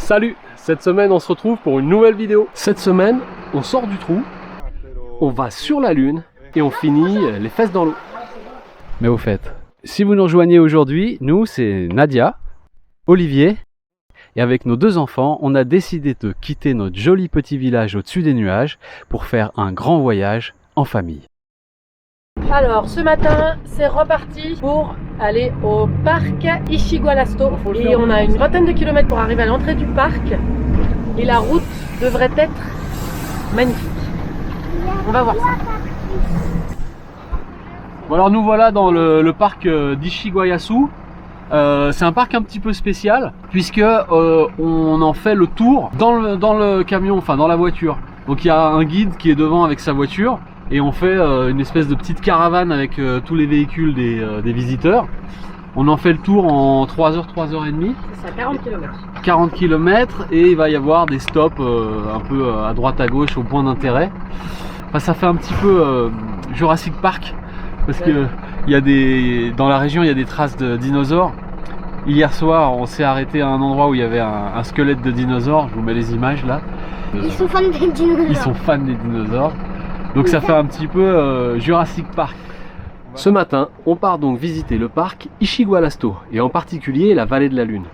Salut! Cette semaine on se retrouve pour une nouvelle vidéo. Cette semaine on sort du trou, on va sur la lune et on finit les fesses dans l'eau. Mais au fait, si vous nous rejoignez aujourd'hui, nous c'est Nadia, Olivier, et avec nos deux enfants, on a décidé de quitter notre joli petit village au-dessus des nuages pour faire un grand voyage en famille. Alors ce matin c'est reparti pour aller au parc Ishigualasto et on a une vingtaine de kilomètres pour arriver à l'entrée du parc et la route devrait être magnifique. On va voir ça. Bon alors nous voilà dans le parc d'Ishiguayasu. C'est un parc un petit peu spécial puisque on en fait le tour dans le camion, enfin dans la voiture. Donc il y a un guide qui est devant avec sa voiture et on fait une espèce de petite caravane avec tous les véhicules des visiteurs. On en fait le tour en 3h, 3h30. C'est ça, 40 km. 40 km et il va y avoir des stops un peu à droite à gauche au point d'intérêt. Enfin, ça fait un petit peu Jurassic Park parce que dans la région il y a des traces de dinosaures. Hier soir on s'est arrêté à un endroit où il y avait un squelette de dinosaure. Je vous mets les images là. Ils sont fans des dinosaures. Ils sont fans des dinosaures. Donc ça fait un petit peu Jurassic Park. Ce matin, on part donc visiter le parc Ishigualasto et en particulier la vallée de la Lune.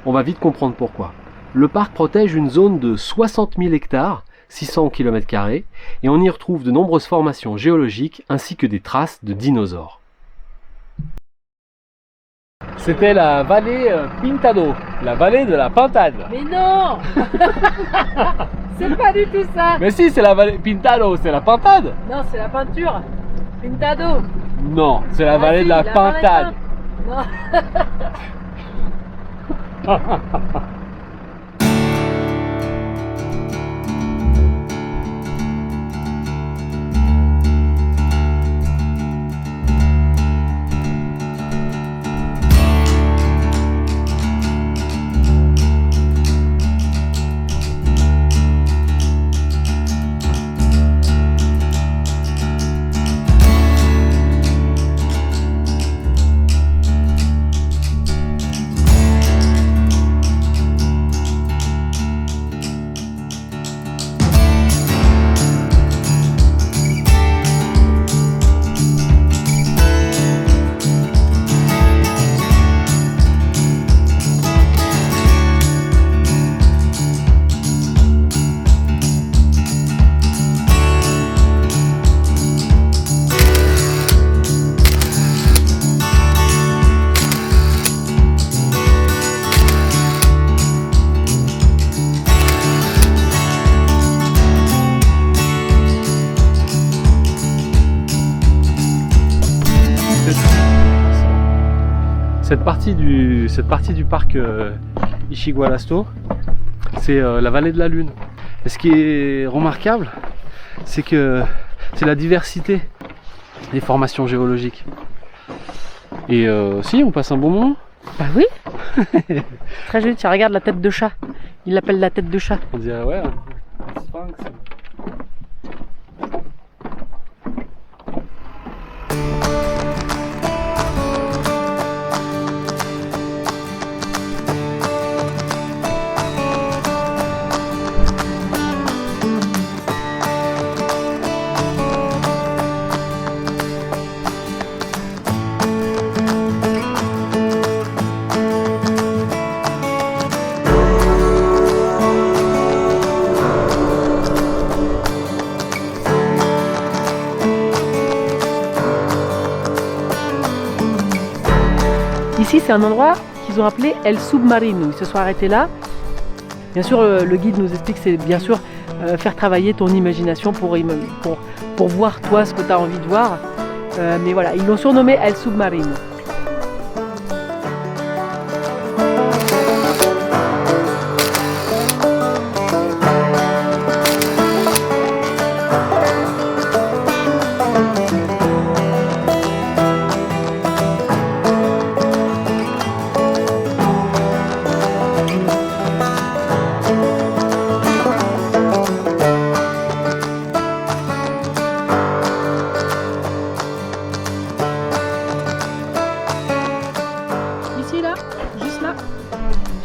On va vite comprendre pourquoi. Le parc protège une zone de 60 000 hectares, 600 km², et on y retrouve de nombreuses formations géologiques ainsi que des traces de dinosaures. C'était la vallée Pintado, la vallée de la pintade. Mais non. C'est pas du tout ça. Mais si, c'est la vallée Pintado, c'est la pintade. Non, c'est la peinture. Pintado. Non, c'est la vallée de la pintade. Non. Cette partie du parc Ishigualasto, c'est la vallée de la Lune. Et ce qui est remarquable, c'est que c'est la diversité des formations géologiques. Et si, on passe un bon moment. Bah oui. Très joli, tiens, regarde la tête de chat. Il l'appelle la tête de chat. On dirait, ouais, un sphinx. Ici, c'est un endroit qu'ils ont appelé El Submarino. Ils se sont arrêtés là. Bien sûr, le guide nous explique que c'est bien sûr faire travailler ton imagination pour voir toi ce que tu as envie de voir. Mais voilà, ils l'ont surnommé El Submarino.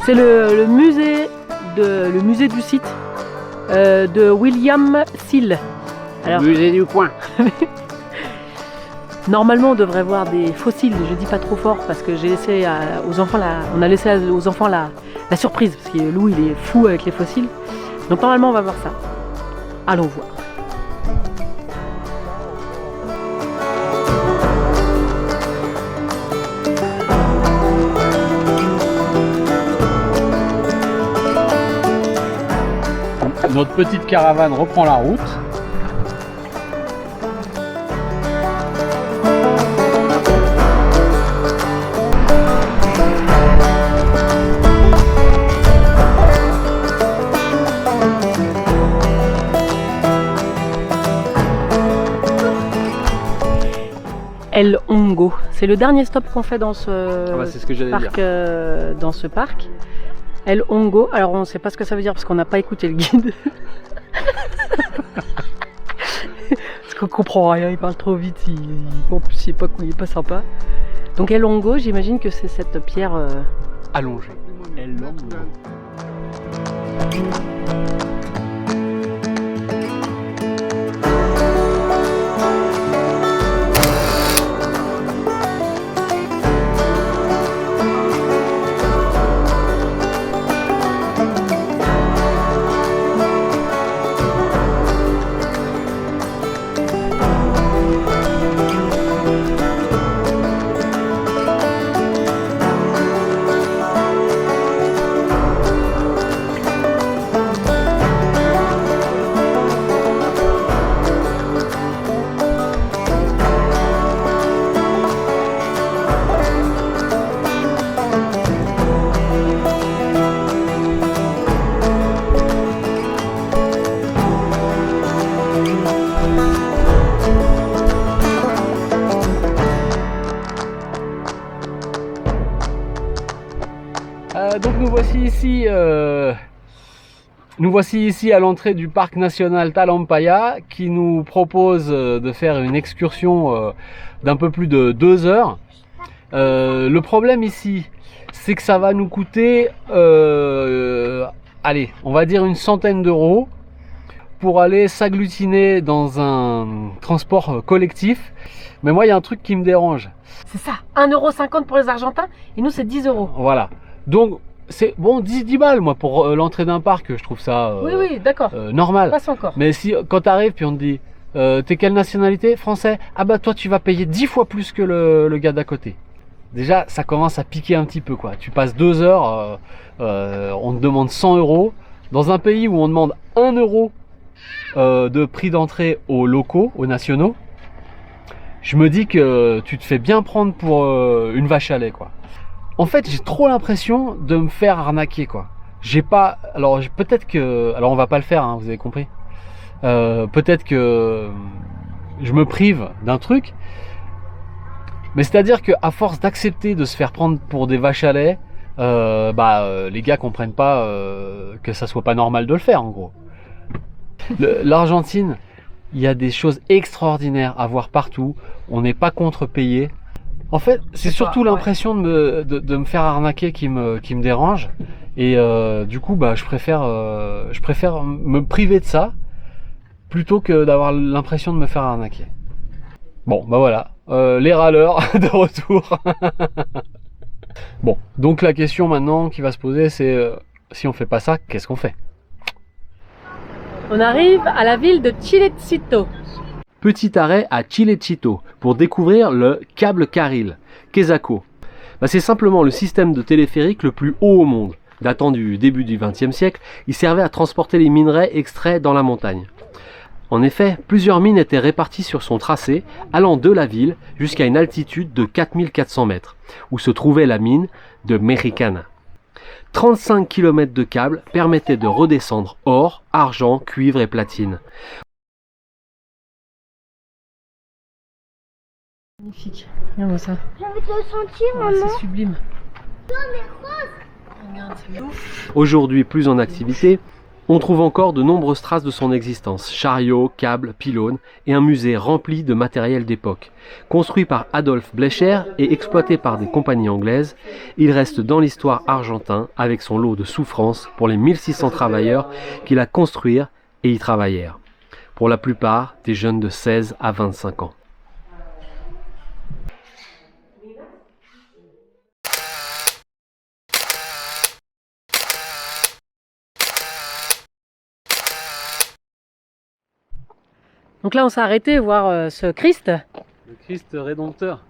C'est le musée le musée du site de William Seal. Alors, Musée du coin. normalement, on devrait voir des fossiles. Je dis pas trop fort parce que j'ai laissé aux enfants on a laissé aux enfants la surprise parce que Lou il est fou avec les fossiles. Donc normalement, on va voir ça. Allons voir. Notre petite caravane reprend la route. El Hongo. C'est le dernier stop qu'on fait dans ce c'est ce que j'allais dire. parc. Dans ce parc. El Hongo. Alors on ne sait pas ce que ça veut dire parce qu'on n'a pas écouté le guide. Parce qu'on comprend rien, il parle trop vite. En plus, il est pas sympa. Donc El Hongo, j'imagine que c'est cette pierre. Allongé. El Hongo. Donc nous voici ici à l'entrée du parc national Talampaya qui nous propose de faire une excursion d'un peu plus de 2 heures. Le problème ici, c'est que ça va nous coûter, allez, on va dire une centaine d'euros pour aller s'agglutiner dans un transport collectif. Mais moi, il y a un truc qui me dérange. C'est ça, 1,50 € pour les Argentins et nous c'est 10 €. Voilà. Donc, c'est bon, 10 balles, moi, pour l'entrée d'un parc, je trouve ça Oui, d'accord. normal. Passe encore. Mais si, quand t'arrives, puis on te dit, t'es quelle nationalité? Français? Ah bah, toi, tu vas payer 10 fois plus que le gars d'à côté. Déjà, ça commence à piquer un petit peu, quoi. Tu passes 2 heures, on te demande 100 €. Dans un pays où on demande 1 € de prix d'entrée aux locaux, aux nationaux, je me dis que tu te fais bien prendre pour une vache à lait, quoi. En fait, j'ai trop l'impression de me faire arnaquer, quoi. J'ai pas, alors peut-être que, alors on va pas le faire, hein, vous avez compris. Peut-être que je me prive d'un truc, mais c'est-à-dire que à force d'accepter de se faire prendre pour des vaches à lait, les gars comprennent pas que ça soit pas normal de le faire, en gros. L'Argentine, il y a des choses extraordinaires à voir partout. On n'est pas contre-payé. En fait, c'est surtout l'impression de me faire arnaquer qui me dérange. Et du coup, je préfère me priver de ça plutôt que d'avoir l'impression de me faire arnaquer. Bon, voilà, les râleurs de retour. Bon, donc la question maintenant qui va se poser, c'est si on fait pas ça, qu'est-ce qu'on fait? On arrive à la ville de Chilecito. Petit arrêt à Chilecito pour découvrir le câble Carril, Quesaco. C'est simplement le système de téléphérique le plus haut au monde. Datant du début du XXe siècle, il servait à transporter les minerais extraits dans la montagne. En effet, plusieurs mines étaient réparties sur son tracé, allant de la ville jusqu'à une altitude de 4400 mètres, où se trouvait la mine de Mexicana. 35 km de câble permettaient de redescendre or, argent, cuivre et platine. Magnifique. Regarde ça. J'ai envie de le sentir, Oh, maman. c'est sublime. Non, mais rose. Regarde, c'est ouf. Aujourd'hui plus en activité, On trouve encore de nombreuses traces de son existence, chariots, câbles, pylônes et un musée rempli de matériel d'époque. Construit par Adolphe Blecher et exploité par des compagnies anglaises, il reste dans l'histoire argentin avec son lot de souffrances pour les 1600 travailleurs qui la construirent et y travaillèrent. Pour la plupart, des jeunes de 16 à 25 ans. Donc là, on s'est arrêté voir ce Christ Le Christ rédempteur.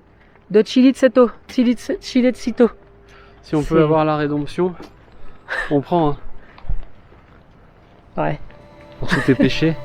de Chiletcito. Chiletcito. Si on peut avoir la rédemption, on prend hein, Ouais. pour tous tes péchés.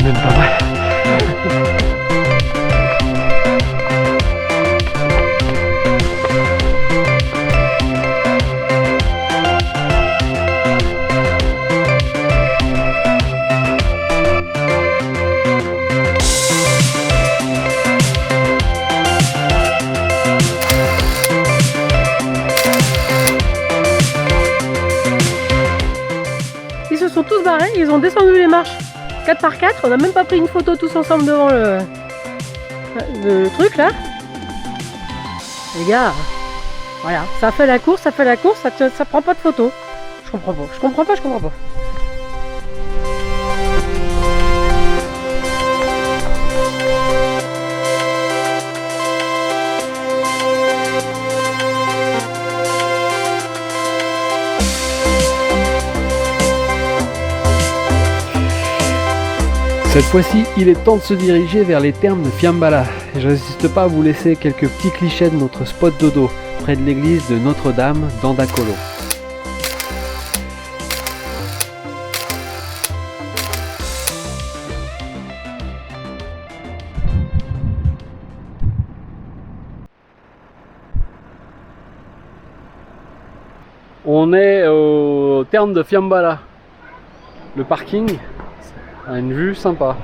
Même pas vrai. Ils se sont tous barrés, ils ont descendu les marches 4 par 4, on n'a même pas pris une photo tous ensemble devant le truc là. Les gars, voilà, ça fait la course, ça prend pas de photo. Je comprends pas. Cette fois-ci, il est temps de se diriger vers les thermes de Fiambala. Et je résiste pas à vous laisser quelques petits clichés de notre spot dodo, près de l'église de Notre-Dame d'Andacolo. On est au terme de Fiambala. Le parking a une vue sympa.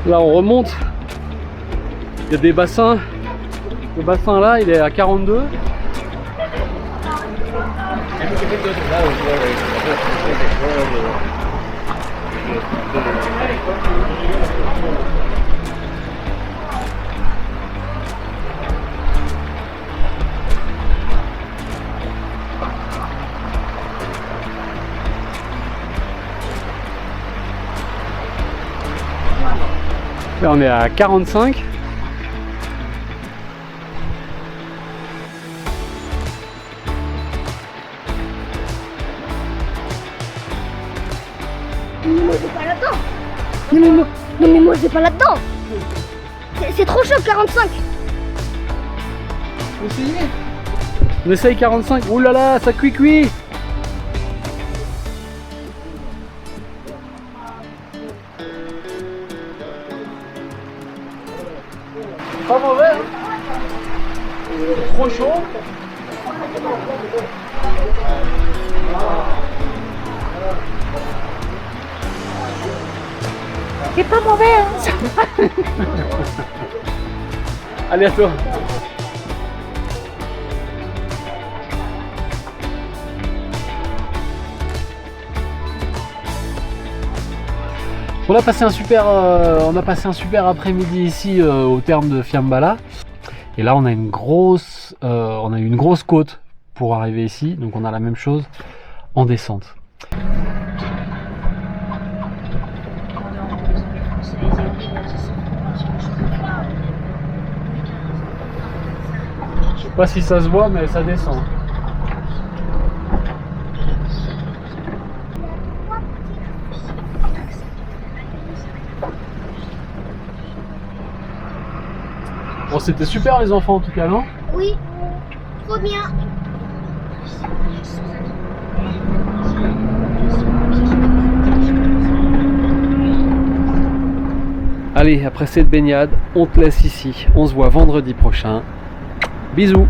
Là on remonte, il y a des bassins, le bassin là il est à 42. Là on est à 45. Mais moi, j'ai pas là-dedans. Non, mais moi, j'ai pas là-dedans. C'est trop chaud, 45. On essaye 45. Ouh là là, ça cuit. Pas mauvais, hein. Trop chaud. C'est pas mauvais, hein. Allez, à toi. On a passé un super après-midi ici au terme de Fiambala. Et là, on a eu une grosse côte pour arriver ici. Donc, on a la même chose en descente. Je sais pas si ça se voit, mais ça descend. Bon, c'était super les enfants en tout cas, non? Oui, trop bien. Allez, après cette baignade, on te laisse ici. On se voit vendredi prochain. Bisous.